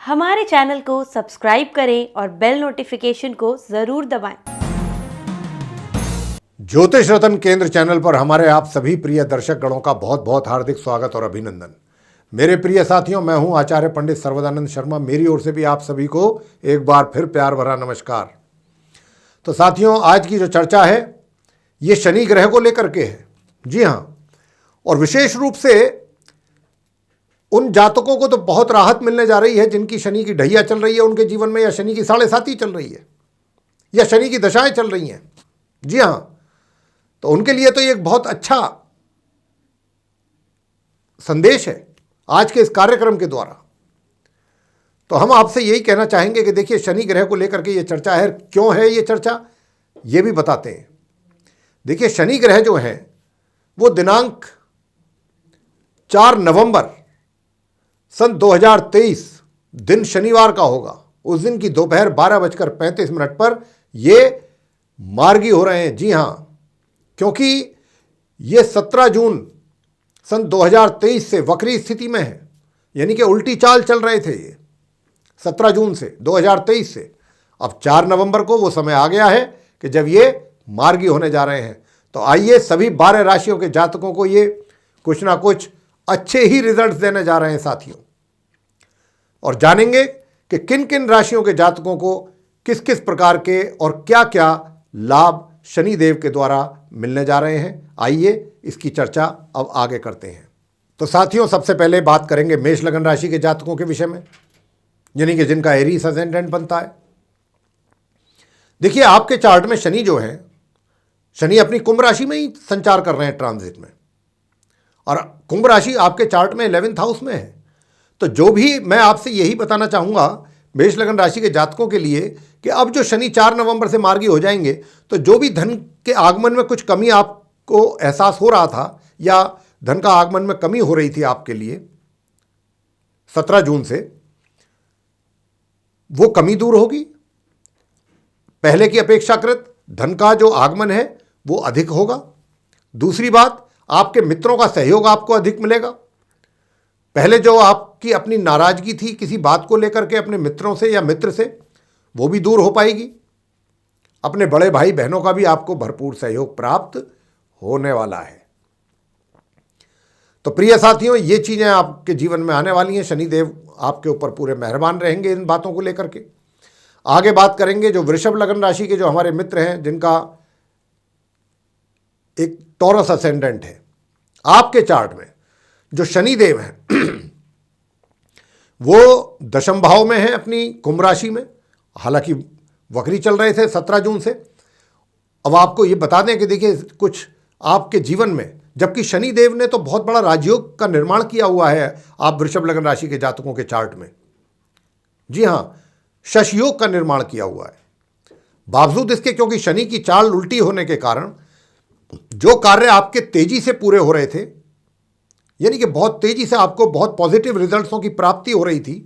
हमारे चैनल को सब्सक्राइब करें और बेल नोटिफिकेशन को जरूर दबाएं। ज्योतिष रत्न केंद्र चैनल पर हमारे आप सभी प्रिय दर्शक गणों का बहुत बहुत हार्दिक स्वागत और अभिनंदन। मेरे प्रिय साथियों, मैं हूं आचार्य पंडित सर्वदानंद शर्मा। मेरी ओर से भी आप सभी को एक बार फिर प्यार भरा नमस्कार। तो साथियों, आज की जो चर्चा है ये शनि ग्रह को लेकर के है। जी हाँ, और विशेष रूप से उन जातकों को तो बहुत राहत मिलने जा रही है जिनकी शनि की ढैया चल रही है उनके जीवन में, या शनि की 7.5 चल रही है, या शनि की दशाएं चल रही हैं। जी हाँ, तो उनके लिए तो ये एक बहुत अच्छा संदेश है आज के इस कार्यक्रम के द्वारा। तो हम आपसे यही कहना चाहेंगे कि देखिए, शनि ग्रह को लेकर के ये चर्चा है। क्यों है ये चर्चा, ये भी बताते हैं। देखिए, शनि ग्रह जो है वो दिनांक 4 नवंबर सन 2023 दिन शनिवार का होगा। उस दिन की दोपहर 12:35 पर ये मार्गी हो रहे हैं। जी हाँ, क्योंकि ये 17 जून सन 2023 से वक्री स्थिति में है, यानी कि उल्टी चाल चल रहे थे ये 17 जून से 2023 से। अब 4 नवंबर को वो समय आ गया है कि जब ये मार्गी होने जा रहे हैं। तो आइए, सभी 12 राशियों के जातकों को ये कुछ ना कुछ अच्छे ही रिजल्ट्स देने जा रहे हैं साथियों, और जानेंगे कि किन किन राशियों के जातकों को किस किस प्रकार के और क्या क्या लाभ शनिदेव के द्वारा मिलने जा रहे हैं। आइए इसकी चर्चा अब आगे करते हैं। तो साथियों, सबसे पहले बात करेंगे मेष लगन राशि के जातकों के विषय में, यानी कि जिनका एरीज असेंडेंट बनता है। देखिए, आपके चार्ट में शनि जो है, शनि अपनी कुंभ राशि में ही संचार कर रहे हैं ट्रांजिट में, और कुंभ राशि आपके चार्ट में 11th हाउस में है। तो जो भी मैं आपसे यही बताना चाहूँगा मेष लगन राशि के जातकों के लिए कि अब जो शनि 4 नवंबर से मार्गी हो जाएंगे, तो जो भी धन के आगमन में कुछ कमी आपको एहसास हो रहा था, या धन का आगमन में कमी हो रही थी आपके लिए 17 जून से, वो कमी दूर होगी। पहले की अपेक्षाकृत धन का जो आगमन है वो अधिक होगा। दूसरी बात, आपके मित्रों का सहयोग आपको अधिक मिलेगा। पहले जो आपकी अपनी नाराजगी थी किसी बात को लेकर के अपने मित्रों से या मित्र से, वो भी दूर हो पाएगी। अपने बड़े भाई बहनों का भी आपको भरपूर सहयोग प्राप्त होने वाला है। तो प्रिय साथियों, ये चीजें आपके जीवन में आने वाली हैं। शनिदेव आपके ऊपर पूरे मेहरबान रहेंगे इन बातों को लेकर के। आगे बात करेंगे जो वृषभ लगन राशि के जो हमारे मित्र हैं, जिनका एक टॉरस असेंडेंट है। आपके चार्ट में जो शनिदेव हैं वो दशम भाव में है अपनी कुंभ राशि में, हालांकि वक्री चल रहे थे 17 जून से। अब आपको ये बता दें कि देखिए, कुछ आपके जीवन में, जबकि शनिदेव ने तो बहुत बड़ा राजयोग का निर्माण किया हुआ है आप वृषभ लगन राशि के जातकों के चार्ट में। जी हाँ, शश योग का निर्माण किया हुआ है। बावजूद इसके, क्योंकि शनि की चाल उल्टी होने के कारण जो कार्य आपके तेजी से पूरे हो रहे थे, यानी कि बहुत तेजी से आपको बहुत पॉजिटिव रिजल्ट्सों की प्राप्ति हो रही थी,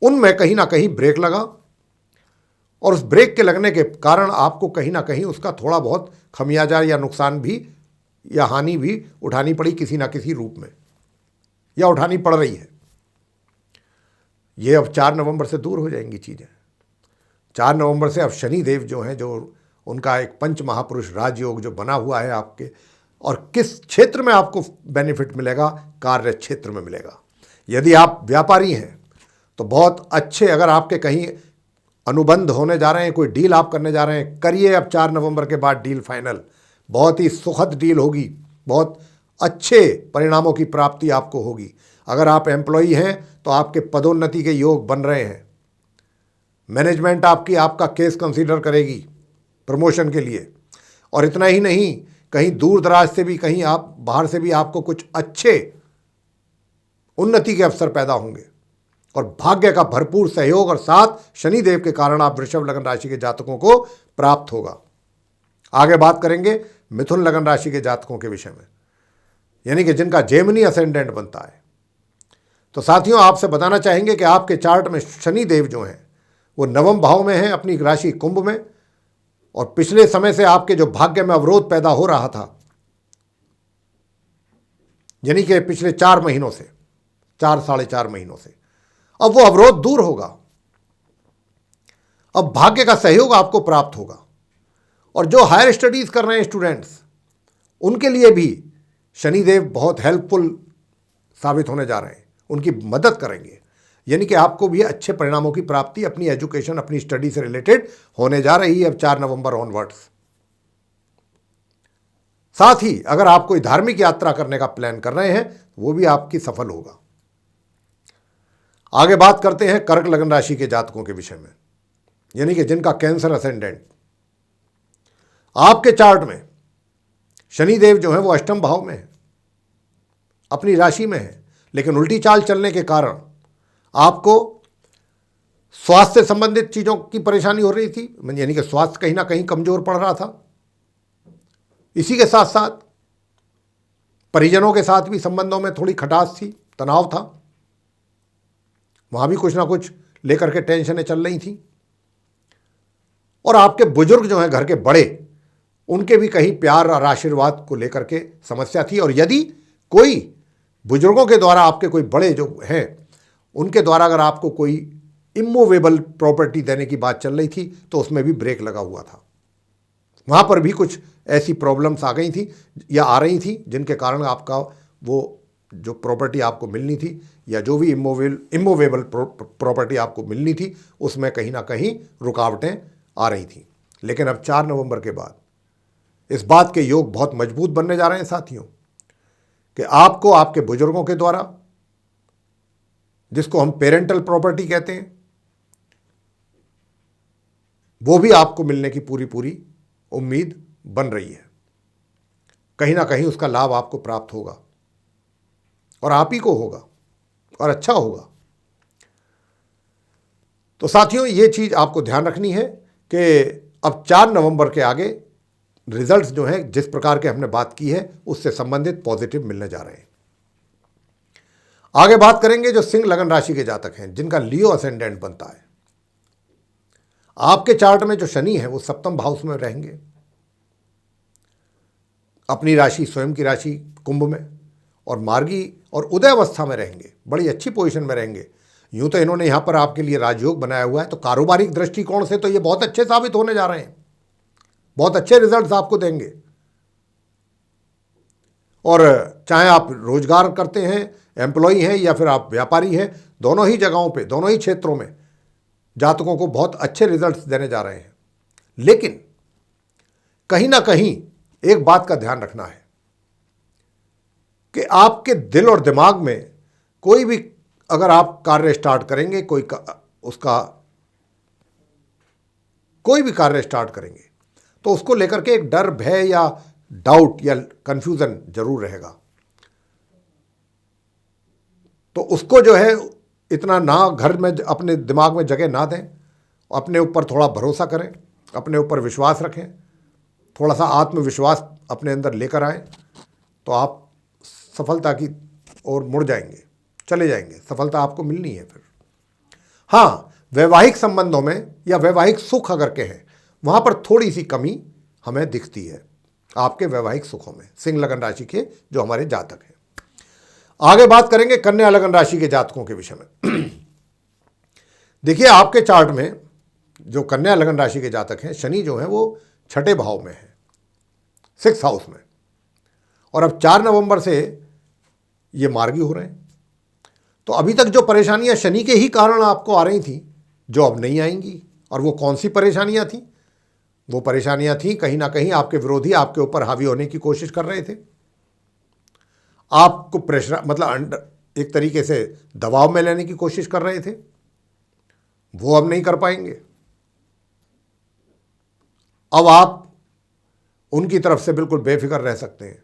उनमें कहीं ना कहीं ब्रेक लगा, और उस ब्रेक के लगने के कारण आपको कहीं ना कहीं उसका थोड़ा बहुत खमियाजा या नुकसान भी या हानि भी उठानी पड़ी किसी ना किसी रूप में, या उठानी पड़ रही है। ये अब 4 नवंबर से दूर हो जाएंगी चीज़ें। 4 नवंबर से अब शनिदेव जो हैं, जो उनका एक पंच महापुरुष राजयोग जो बना हुआ है आपके, और किस क्षेत्र में आपको बेनिफिट मिलेगा, कार्य क्षेत्र में मिलेगा। यदि आप व्यापारी हैं तो बहुत अच्छे, अगर आपके कहीं अनुबंध होने जा रहे हैं, कोई डील आप करने जा रहे हैं, करिए अब 4 नवंबर के बाद डील फाइनल। बहुत ही सुखद डील होगी, बहुत अच्छे परिणामों की प्राप्ति आपको होगी। अगर आप एम्प्लॉई हैं तो आपके पदोन्नति के योग बन रहे हैं। मैनेजमेंट आपका केस कंसीडर करेगी प्रमोशन के लिए। और इतना ही नहीं, कहीं दूर दराज से भी, कहीं आप बाहर से भी आपको कुछ अच्छे उन्नति के अवसर पैदा होंगे, और भाग्य का भरपूर सहयोग और साथ शनिदेव के कारण आप वृषभ लगन राशि के जातकों को प्राप्त होगा। आगे बात करेंगे मिथुन लगन राशि के जातकों के विषय में, यानी कि जिनका जेमिनी असेंडेंट बनता है। तो साथियों, आपसे बताना चाहेंगे कि आपके चार्ट में शनिदेव जो हैं वो नवम भाव में हैं अपनी राशि कुंभ में, और पिछले समय से आपके जो भाग्य में अवरोध पैदा हो रहा था, यानी कि पिछले 4 महीनों से, 4 साढ़े 4 महीनों से, अब वो अवरोध दूर होगा, अब भाग्य का सहयोग आपको प्राप्त होगा। और जो हायर स्टडीज कर रहे हैं स्टूडेंट्स, उनके लिए भी शनिदेव बहुत हेल्पफुल साबित होने जा रहे हैं, उनकी मदद करेंगे। यानी कि आपको भी अच्छे परिणामों की प्राप्ति अपनी एजुकेशन, अपनी स्टडी से रिलेटेड होने जा रही है अब 4 नवंबर ऑनवर्ड्स। साथ ही अगर आप कोई धार्मिक यात्रा करने का प्लान कर रहे हैं, वो भी आपकी सफल होगा। आगे बात करते हैं कर्क लग्न राशि के जातकों के विषय में, यानी कि जिनका कैंसर असेंडेंट। आपके चार्ट में शनिदेव जो है वो अष्टम भाव में है, अपनी राशि में है, लेकिन उल्टी चाल चलने के कारण आपको स्वास्थ्य से संबंधित चीज़ों की परेशानी हो रही थी, यानी कि स्वास्थ्य कहीं ना कहीं कमजोर पड़ रहा था। इसी के साथ साथ परिजनों के साथ भी संबंधों में थोड़ी खटास थी, तनाव था, वहाँ भी कुछ ना कुछ लेकर के टेंशनें चल रही थी। और आपके बुजुर्ग जो हैं घर के बड़े, उनके भी कहीं प्यार और आशीर्वाद को लेकर के समस्या थी। और यदि कोई बुजुर्गों के द्वारा आपके कोई बड़े जो हैं, उनके द्वारा अगर आपको कोई इमूवेबल प्रॉपर्टी देने की बात चल रही थी, तो उसमें भी ब्रेक लगा हुआ था। वहाँ पर भी कुछ ऐसी प्रॉब्लम्स आ गई थी या आ रही थी, जिनके कारण आपका वो जो प्रॉपर्टी आपको मिलनी थी या जो भी इमूवेबल प्रॉपर्टी आपको मिलनी थी, उसमें कहीं ना कहीं रुकावटें आ रही थी। लेकिन अब 4 नवंबर के बाद इस बात के योग बहुत मजबूत बनने जा रहे हैं साथियों, कि आपको आपके बुजुर्गों के द्वारा, जिसको हम पेरेंटल प्रॉपर्टी कहते हैं, वो भी आपको मिलने की पूरी उम्मीद बन रही है। कहीं ना कहीं उसका लाभ आपको प्राप्त होगा और आप ही को होगा और अच्छा होगा। तो साथियों, ये चीज़ आपको ध्यान रखनी है कि अब 4 नवंबर के आगे रिजल्ट्स जो हैं, जिस प्रकार के हमने बात की है, उससे संबंधित पॉजिटिव मिलने जा रहे हैं। आगे बात करेंगे जो सिंह लगन राशि के जातक हैं, जिनका लियो असेंडेंट बनता है। आपके चार्ट में जो शनि है वो सप्तम भाव में रहेंगे, अपनी राशि, स्वयं की राशि कुंभ में, और मार्गी और उदय अवस्था में रहेंगे, बड़ी अच्छी पोजीशन में रहेंगे। यूं तो इन्होंने यहां पर आपके लिए राजयोग बनाया हुआ है, तो कारोबारिक दृष्टिकोण से तो ये बहुत अच्छे साबित होने जा रहे हैं, बहुत अच्छे रिजल्ट्स आपको देंगे। और चाहे आप रोजगार करते हैं, एम्प्लॉई हैं, या फिर आप व्यापारी हैं, दोनों ही जगहों पे, दोनों ही क्षेत्रों में जातकों को बहुत अच्छे रिजल्ट्स देने जा रहे हैं। लेकिन कहीं ना कहीं एक बात का ध्यान रखना है कि आपके दिल और दिमाग में कोई भी अगर आप कार्य स्टार्ट करेंगे, कोई भी कार्य स्टार्ट करेंगे, तो उसको लेकर के एक डर, भय या डाउट या कंफ्यूजन जरूर रहेगा। तो उसको जो है इतना ना घर में अपने दिमाग में जगह ना दें, अपने ऊपर थोड़ा भरोसा करें, अपने ऊपर विश्वास रखें, थोड़ा सा आत्मविश्वास अपने अंदर लेकर आएं, तो आप सफलता की ओर मुड़ जाएंगे, चले जाएंगे, सफलता आपको मिलनी है फिर। हाँ, वैवाहिक संबंधों में या वैवाहिक सुख अगर के हैं, वहाँ पर थोड़ी सी कमी हमें दिखती है आपके वैवाहिक सुखों में, सिंह लगन राशि के जो हमारे जातक हैं। आगे बात करेंगे कन्या लगन राशि के जातकों के विषय में। देखिए, आपके चार्ट में जो कन्या लगन राशि के जातक हैं, शनि जो है वो 6ठे भाव में है, 6th हाउस में, और अब 4 नवंबर से ये मार्गी हो रहे हैं। तो अभी तक जो परेशानियां शनि के ही कारण आपको आ रही थी, जो अब नहीं आएंगी। और वो कौन सी परेशानियां थी? वो परेशानियां थी कहीं ना कहीं आपके विरोधी आपके ऊपर हावी होने की कोशिश कर रहे थे, आपको प्रेशर, मतलब एक तरीके से दबाव में लेने की कोशिश कर रहे थे। वो अब नहीं कर पाएंगे। अब आप उनकी तरफ से बिल्कुल बेफिक्र रह सकते हैं।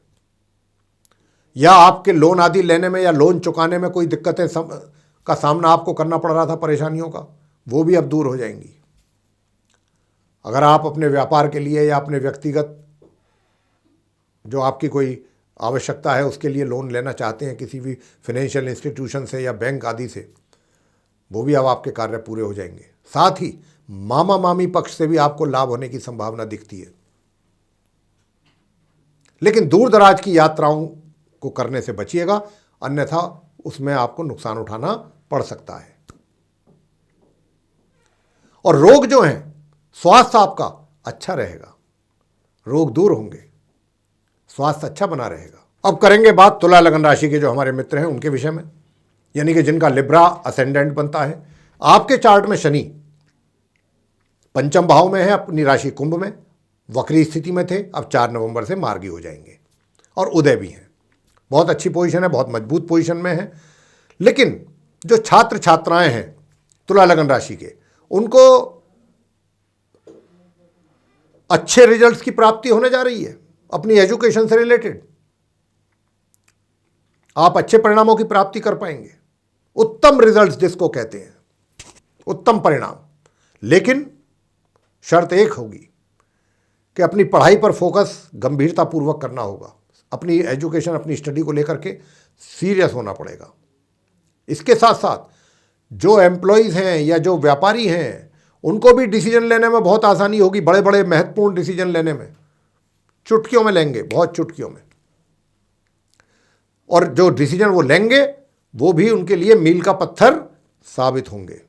या आपके लोन आदि लेने में या लोन चुकाने में कोई दिक्कतें का सामना आपको करना पड़ रहा था, परेशानियों का, वो भी अब दूर हो जाएंगी। अगर आप अपने व्यापार के लिए या अपने व्यक्तिगत जो आपकी कोई आवश्यकता है उसके लिए लोन लेना चाहते हैं किसी भी फाइनेंशियल इंस्टीट्यूशन से या बैंक आदि से, वो भी अब आपके कार्य पूरे हो जाएंगे। साथ ही मामा मामी पक्ष से भी आपको लाभ होने की संभावना दिखती है। लेकिन दूर दराज की यात्राओं को करने से बचिएगा, अन्यथा उसमें आपको नुकसान उठाना पड़ सकता है। और रोग जो हैं, स्वास्थ्य आपका अच्छा रहेगा, रोग दूर होंगे, स्वास्थ्य अच्छा बना रहेगा। अब करेंगे बात तुला लगन राशि के जो हमारे मित्र हैं उनके विषय में, यानी कि जिनका लिब्रा असेंडेंट बनता है। आपके चार्ट में शनि पंचम भाव में है, अपनी राशि कुंभ में, वक्री स्थिति में थे, अब 4 नवंबर से मार्गी हो जाएंगे और उदय भी हैं। बहुत अच्छी पोजीशन है, बहुत मजबूत पोजीशन में है। लेकिन जो छात्र छात्राएं हैं तुला लगन राशि के, उनको अच्छे रिजल्ट्स की प्राप्ति होने जा रही है अपनी एजुकेशन से रिलेटेड। आप अच्छे परिणामों की प्राप्ति कर पाएंगे, उत्तम रिजल्ट्स जिसको कहते हैं, उत्तम परिणाम। लेकिन शर्त एक होगी कि अपनी पढ़ाई पर फोकस गंभीरतापूर्वक करना होगा, अपनी एजुकेशन, अपनी स्टडी को लेकर के सीरियस होना पड़ेगा। इसके साथ साथ जो एम्प्लॉयज़ हैं या जो व्यापारी हैं, उनको भी डिसीजन लेने में बहुत आसानी होगी, बड़े बड़े महत्वपूर्ण डिसीजन लेने में चुटकियों में लेंगे, बहुत चुटकियों में। और जो डिसीजन वो लेंगे वो भी उनके लिए मील का पत्थर साबित होंगे।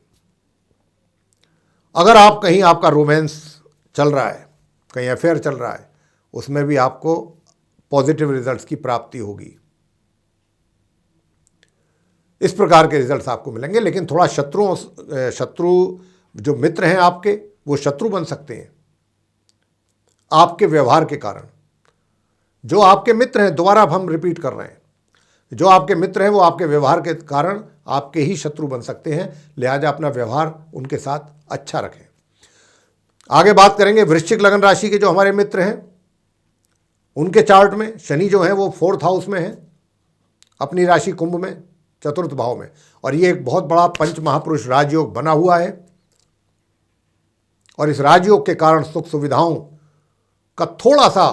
अगर आप कहीं, आपका रोमांस चल रहा है, कहीं अफेयर चल रहा है, उसमें भी आपको पॉजिटिव रिजल्ट्स की प्राप्ति होगी। इस प्रकार के रिजल्ट्स आपको मिलेंगे। लेकिन थोड़ा शत्रु जो मित्र हैं आपके, वो शत्रु बन सकते हैं आपके व्यवहार के कारण। जो आपके मित्र हैं, दोबारा अब हम रिपीट कर रहे हैं, जो आपके मित्र हैं वो आपके व्यवहार के कारण आपके ही शत्रु बन सकते हैं। लिहाजा अपना व्यवहार उनके साथ अच्छा रखें। आगे बात करेंगे वृश्चिक लगन राशि के जो हमारे मित्र हैं, उनके चार्ट में शनि जो है वो 4th हाउस में है, अपनी राशि कुंभ में, 4th भाव में। और ये एक बहुत बड़ा पंच महापुरुष राजयोग बना हुआ है और इस राजयोग के कारण सुख सुविधाओं का थोड़ा सा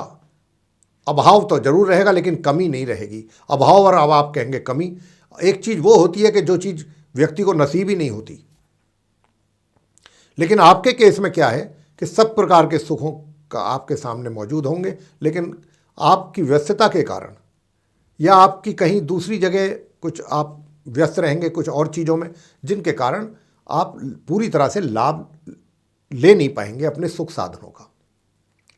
अभाव तो जरूर रहेगा, लेकिन कमी नहीं रहेगी। अभाव और अब आप कहेंगे कमी, एक चीज़ वो होती है कि जो चीज़ व्यक्ति को नसीब ही नहीं होती। लेकिन आपके केस में क्या है कि सब प्रकार के सुखों का आपके सामने मौजूद होंगे, लेकिन आपकी व्यस्तता के कारण या आपकी कहीं दूसरी जगह कुछ आप व्यस्त रहेंगे कुछ और चीज़ों में, जिनके कारण आप पूरी तरह से लाभ ले नहीं पाएंगे अपने सुख साधनों का।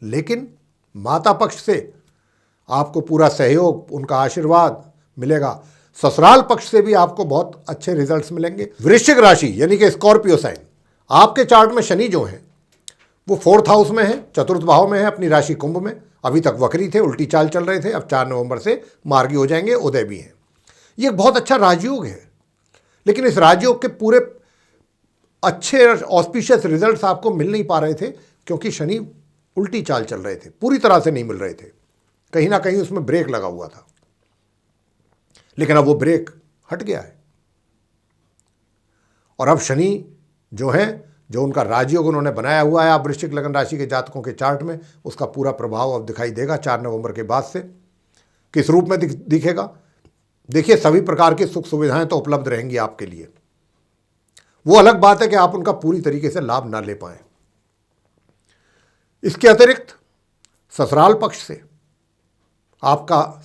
लेकिन माता पक्ष से आपको पूरा सहयोग, उनका आशीर्वाद मिलेगा। ससुराल पक्ष से भी आपको बहुत अच्छे रिजल्ट्स मिलेंगे। वृश्चिक राशि यानी कि स्कॉर्पियो साइन, आपके चार्ट में शनि जो हैं वो 4th हाउस में है, 4th भाव में है, अपनी राशि कुंभ में। अभी तक वक्री थे, उल्टी चाल चल रहे थे, अब 4 नवंबर से मार्गी हो जाएंगे, उदय भी हैं। ये एक बहुत अच्छा राजयोग है। लेकिन इस राजयोग के पूरे अच्छे ऑस्पिशियस रिजल्ट्स आपको मिल नहीं पा रहे थे, क्योंकि शनि उल्टी चाल चल रहे थे, पूरी तरह से नहीं मिल रहे थे, कहीं ना कहीं उसमें ब्रेक लगा हुआ था। लेकिन अब वो ब्रेक हट गया है और अब शनि जो है, जो उनका राजयोग उन्होंने बनाया हुआ है आप वृश्चिक लगन राशि के जातकों के चार्ट में, उसका पूरा प्रभाव अब दिखाई देगा 4 नवंबर के बाद से। किस रूप में दिखेगा? देखिए, सभी प्रकार की सुख सुविधाएं तो उपलब्ध रहेंगी आपके लिए। वो अलग बात है कि आप उनका पूरी तरीके से लाभ ना ले पाएं। इसके अतिरिक्त ससुराल पक्ष से आपका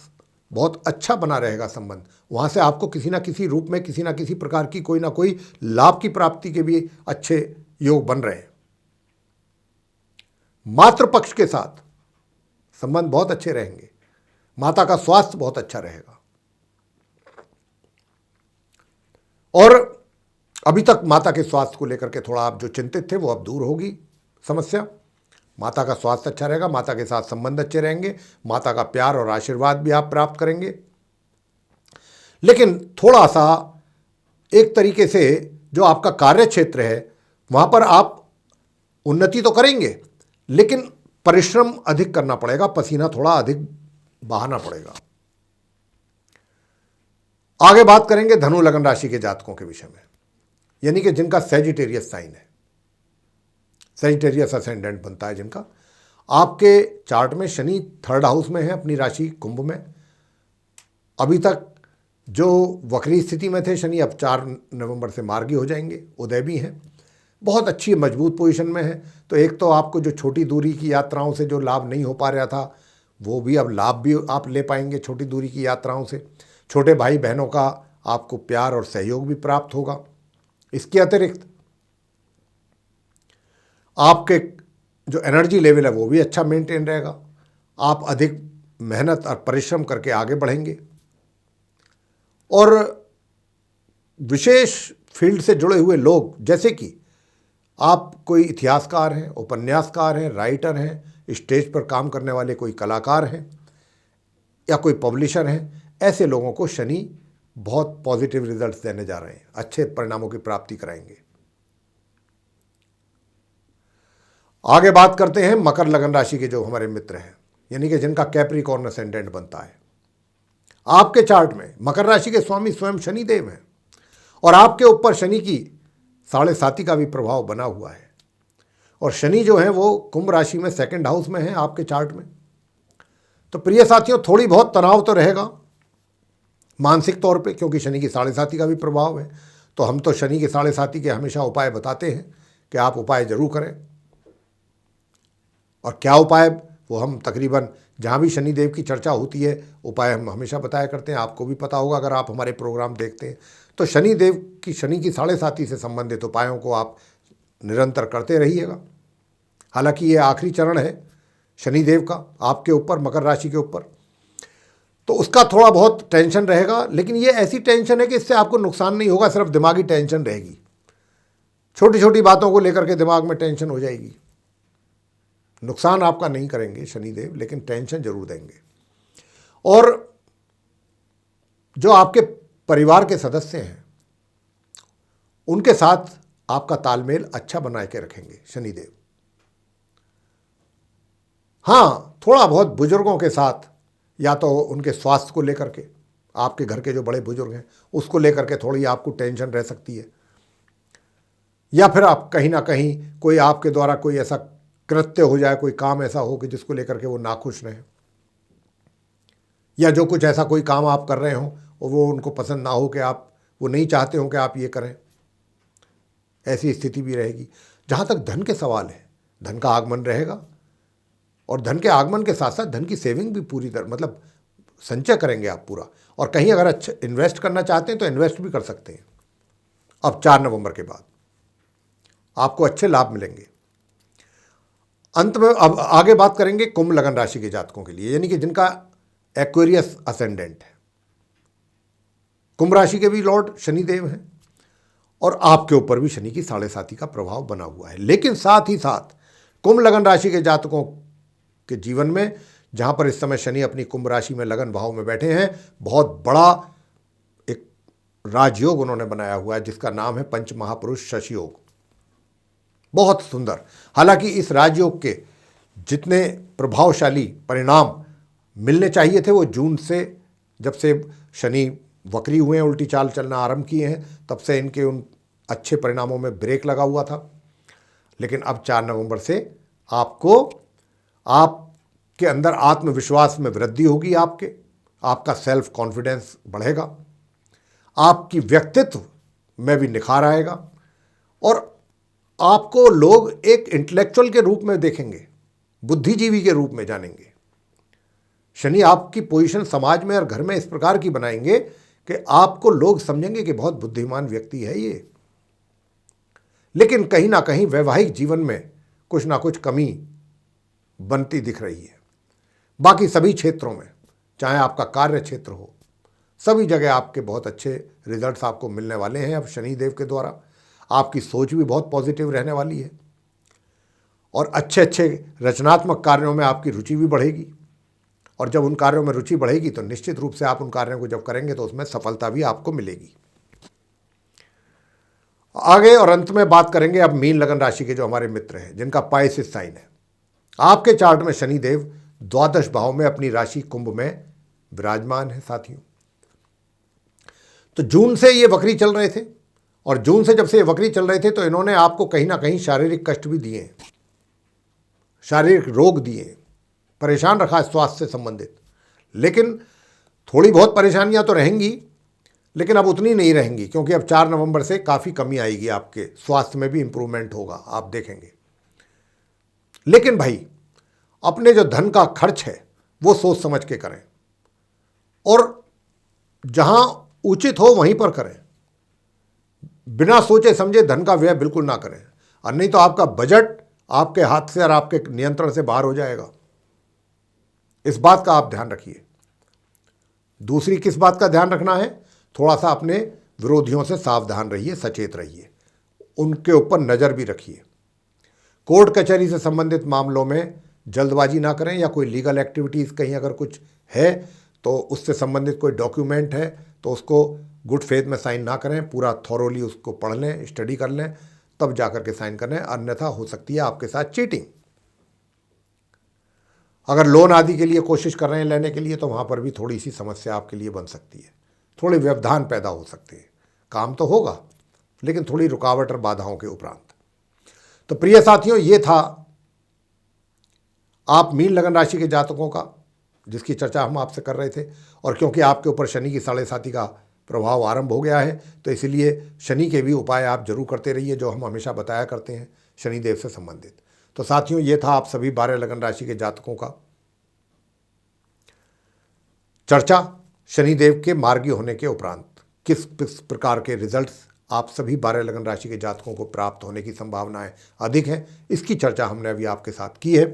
बहुत अच्छा बना रहेगा संबंध। वहाँ से आपको किसी ना किसी रूप में, किसी ना किसी प्रकार की कोई ना कोई लाभ की प्राप्ति के भी अच्छे योग बन रहे हैं। मातृ पक्ष के साथ संबंध बहुत अच्छे रहेंगे, माता का स्वास्थ्य बहुत अच्छा रहेगा। और अभी तक माता के स्वास्थ्य को लेकर के थोड़ा आप जो चिंतित थे वो अब दूर होगी समस्या। माता का स्वास्थ्य अच्छा रहेगा, माता के साथ संबंध अच्छे रहेंगे, माता का प्यार और आशीर्वाद भी आप प्राप्त करेंगे। लेकिन थोड़ा सा एक तरीके से जो आपका कार्य क्षेत्र है वहाँ पर आप उन्नति तो करेंगे, लेकिन परिश्रम अधिक करना पड़ेगा, पसीना थोड़ा अधिक बहाना पड़ेगा। आगे बात करेंगे धनु लगन राशि के जातकों के विषय में, यानी कि जिनका सेजिटेरियस साइन है, सेजिटेरियस असेंडेंट बनता है जिनका। आपके चार्ट में शनि 3rd हाउस में है, अपनी राशि कुंभ में। अभी तक जो वक्री स्थिति में थे शनि, अब 4 नवंबर से मार्गी हो जाएंगे, उदय भी हैं, बहुत अच्छी मजबूत पोजीशन में है। तो एक तो आपको जो छोटी दूरी की यात्राओं से जो लाभ नहीं हो पा रहा था, वो भी अब लाभ भी आप ले पाएंगे छोटी दूरी की यात्राओं से। छोटे भाई बहनों का आपको प्यार और सहयोग भी प्राप्त होगा। इसके अतिरिक्त आपके जो एनर्जी लेवल है वो भी अच्छा मेंटेन रहेगा। आप अधिक मेहनत और परिश्रम करके आगे बढ़ेंगे। और विशेष फील्ड से जुड़े हुए लोग, जैसे कि आप कोई इतिहासकार हैं, उपन्यासकार हैं, राइटर हैं, स्टेज पर काम करने वाले कोई कलाकार हैं या कोई पब्लिशर हैं, ऐसे लोगों को शनि बहुत पॉजिटिव रिजल्ट्स देने जा रहे हैं, अच्छे परिणामों की प्राप्ति कराएंगे। आगे बात करते हैं मकर लगन राशि के जो हमारे मित्र हैं, यानी कि जिनका कैप्रिकॉर्न असेंडेंट बनता है। आपके चार्ट में मकर राशि के स्वामी स्वयं शनि देव हैं और आपके ऊपर शनि की 7.5 का भी प्रभाव बना हुआ है। और शनि जो है वो कुंभ राशि में 2nd हाउस में है आपके चार्ट में। तो प्रिय साथियों, थोड़ी बहुत तनाव तो रहेगा मानसिक तौर पे, क्योंकि शनि की 7.5 का भी प्रभाव है। तो हम तो शनि के 7.5 के हमेशा उपाय बताते हैं कि आप उपाय जरूर करें। और क्या उपाय, वो हम तकरीबन जहाँ भी शनि देव की चर्चा होती है उपाय हम हमेशा बताया करते हैं। आपको भी पता होगा अगर आप हमारे प्रोग्राम देखते हैं। तो शनि देव की शनि की 7.5 से संबंधित उपायों को आप निरंतर करते रहिएगा। हालांकि ये आखिरी चरण है शनि देव का आपके ऊपर, मकर राशि के ऊपर, तो उसका थोड़ा बहुत टेंशन रहेगा। लेकिन ये ऐसी टेंशन है कि इससे आपको नुकसान नहीं होगा, सिर्फ दिमागी टेंशन रहेगी। छोटी छोटी बातों को लेकर के दिमाग में टेंशन हो जाएगी। नुकसान आपका नहीं करेंगे शनिदेव, लेकिन टेंशन जरूर देंगे। और जो आपके परिवार के सदस्य हैं उनके साथ आपका तालमेल अच्छा बना के रखेंगे शनिदेव। हाँ, थोड़ा बहुत बुजुर्गों के साथ, या तो उनके स्वास्थ्य को लेकर के, आपके घर के जो बड़े बुजुर्ग हैं उसको लेकर के थोड़ी आपको टेंशन रह सकती है। या फिर आप कहीं ना कहीं कोई आपके द्वारा कोई ऐसा कृत्य हो जाए, कोई काम ऐसा हो कि जिसको लेकर के वो नाखुश रहें, या जो कुछ ऐसा कोई काम आप कर रहे हो और वो उनको पसंद ना हो, कि आप वो नहीं चाहते हो कि आप ये करें, ऐसी स्थिति भी रहेगी। जहाँ तक धन के सवाल है, धन का आगमन रहेगा और धन के आगमन के साथ साथ धन की सेविंग भी पूरी तरह, मतलब संचय करेंगे आप पूरा। और कहीं अगर अच्छा इन्वेस्ट करना चाहते हैं तो इन्वेस्ट भी कर सकते हैं। अब 4 नवंबर के बाद आपको अच्छे लाभ मिलेंगे। अंत में अब आगे बात करेंगे कुंभ लगन राशि के जातकों के लिए, यानी कि जिनका एक्वेरियस असेंडेंट है। कुंभ राशि के भी लॉर्ड शनिदेव हैं और आपके ऊपर भी शनि की 7.5 का प्रभाव बना हुआ है। लेकिन साथ ही साथ कुंभ लगन राशि के जातकों के जीवन में, जहां पर इस समय शनि अपनी कुंभ राशि में लगन भाव में बैठे हैं, बहुत बड़ा एक राजयोग उन्होंने बनाया हुआ है जिसका नाम है पंच महापुरुष शशि योग। बहुत सुंदर। हालांकि इस राजयोग के जितने प्रभावशाली परिणाम मिलने चाहिए थे वो जून से, जब से शनि वक्री हुए हैं, उल्टी चाल चलना आरंभ किए हैं, तब से इनके उन अच्छे परिणामों में ब्रेक लगा हुआ था। लेकिन अब 4 नवंबर से आपके अंदर आत्मविश्वास में वृद्धि होगी, आपका सेल्फ कॉन्फिडेंस बढ़ेगा, आपकी व्यक्तित्व में भी निखार आएगा और आपको लोग एक इंटेलेक्चुअल के रूप में देखेंगे, बुद्धिजीवी के रूप में जानेंगे। शनि आपकी पोजीशन समाज में और घर में इस प्रकार की बनाएंगे कि आपको लोग समझेंगे कि बहुत बुद्धिमान व्यक्ति है ये। लेकिन कहीं ना कहीं वैवाहिक जीवन में कुछ ना कुछ कमी बनती दिख रही है। बाकी सभी क्षेत्रों में, चाहे आपका कार्य क्षेत्र हो, सभी जगह आपके बहुत अच्छे रिजल्ट्स आपको मिलने वाले हैं अब शनिदेव के द्वारा। आपकी सोच भी बहुत पॉजिटिव रहने वाली है और अच्छे अच्छे रचनात्मक कार्यों में आपकी रुचि भी बढ़ेगी। और जब उन कार्यों में रुचि बढ़ेगी तो निश्चित रूप से आप उन कार्यों को जब करेंगे तो उसमें सफलता भी आपको मिलेगी। आगे और अंत में बात करेंगे अब मीन लगन राशि के जो हमारे मित्र हैं, जिनका पाइसेस साइन है। आपके चार्ट में शनिदेव 12 भाव में अपनी राशि कुंभ में विराजमान है साथियों। तो जून से ये वक्री चल रहे थे और जून से जब से ये वक्री चल रहे थे तो इन्होंने आपको कहीं ना कहीं शारीरिक कष्ट भी दिए, शारीरिक रोग दिए, परेशान रखा स्वास्थ्य से संबंधित। लेकिन थोड़ी बहुत परेशानियां तो रहेंगी, लेकिन अब उतनी नहीं रहेंगी, क्योंकि अब 4 नवंबर से काफ़ी कमी आएगी, आपके स्वास्थ्य में भी इंप्रूवमेंट होगा, आप देखेंगे। लेकिन भाई अपने जो धन का खर्च है वो सोच समझ के करें और जहां उचित हो वहीं पर करें। बिना सोचे समझे धन का व्यय बिल्कुल ना करें, और नहीं तो आपका बजट आपके हाथ से और आपके नियंत्रण से बाहर हो जाएगा। इस बात का आप ध्यान रखिए। दूसरी किस बात का ध्यान रखना है? थोड़ा सा अपने विरोधियों से सावधान रहिए, सचेत रहिए, उनके ऊपर नज़र भी रखिए। कोर्ट कचहरी से संबंधित मामलों में जल्दबाजी ना करें, या कोई लीगल एक्टिविटीज़ कहीं अगर कुछ है तो उससे संबंधित कोई डॉक्यूमेंट है तो उसको गुड फेथ में साइन ना करें। पूरा थॉरोली उसको पढ़ लें, स्टडी कर लें, तब जाकर के साइन करें, अन्यथा हो सकती है आपके साथ चीटिंग। अगर लोन आदि के लिए कोशिश कर रहे हैं लेने के लिए, तो वहाँ पर भी थोड़ी सी समस्या आपके लिए बन सकती है, थोड़े व्यवधान पैदा हो सकते हैं। काम तो होगा लेकिन थोड़ी रुकावट और बाधाओं के उपरांत। तो प्रिय साथियों, ये था आप मीन लगन राशि के जातकों का, जिसकी चर्चा हम आपसे कर रहे थे। और क्योंकि आपके ऊपर शनि की 7.5 का प्रभाव आरंभ हो गया है, तो इसलिए शनि के भी उपाय आप जरूर करते रहिए, जो हम हमेशा बताया करते हैं शनिदेव से संबंधित। तो साथियों, ये था आप सभी 12 लगन राशि के जातकों का चर्चा शनिदेव के मार्गी होने के उपरांत किस प्रकार के रिजल्ट्स आप सभी 12 लगन राशि के जातकों को प्राप्त होने की संभावनाएं अधिक हैं, इसकी चर्चा हमने अभी आपके साथ की है।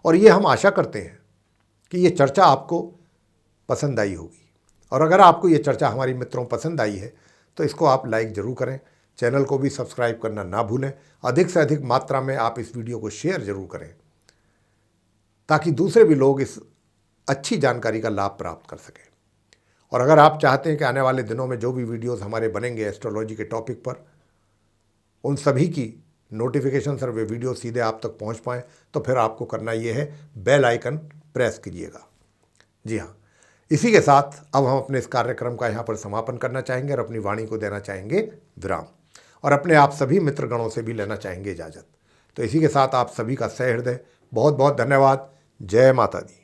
और ये हम आशा करते हैं कि ये चर्चा आपको पसंद आई होगी। और अगर आपको ये चर्चा हमारी मित्रों पसंद आई है तो इसको आप लाइक ज़रूर करें, चैनल को भी सब्सक्राइब करना ना भूलें। अधिक से अधिक मात्रा में आप इस वीडियो को शेयर ज़रूर करें, ताकि दूसरे भी लोग इस अच्छी जानकारी का लाभ प्राप्त कर सकें। और अगर आप चाहते हैं कि आने वाले दिनों में जो भी वीडियोस हमारे बनेंगे एस्ट्रोलॉजी के टॉपिक पर, उन सभी की नोटिफिकेशन और वे वीडियो सीधे आप तक पहुंच पाएँ, तो फिर आपको करना ये है, बेल आइकन प्रेस कीजिएगा। जी हाँ, इसी के साथ अब हम अपने इस कार्यक्रम का यहाँ पर समापन करना चाहेंगे और अपनी वाणी को देना चाहेंगे विराम, और अपने आप सभी मित्रगणों से भी लेना चाहेंगे इजाज़त। तो इसी के साथ आप सभी का सहृदय बहुत बहुत धन्यवाद। जय माता दी।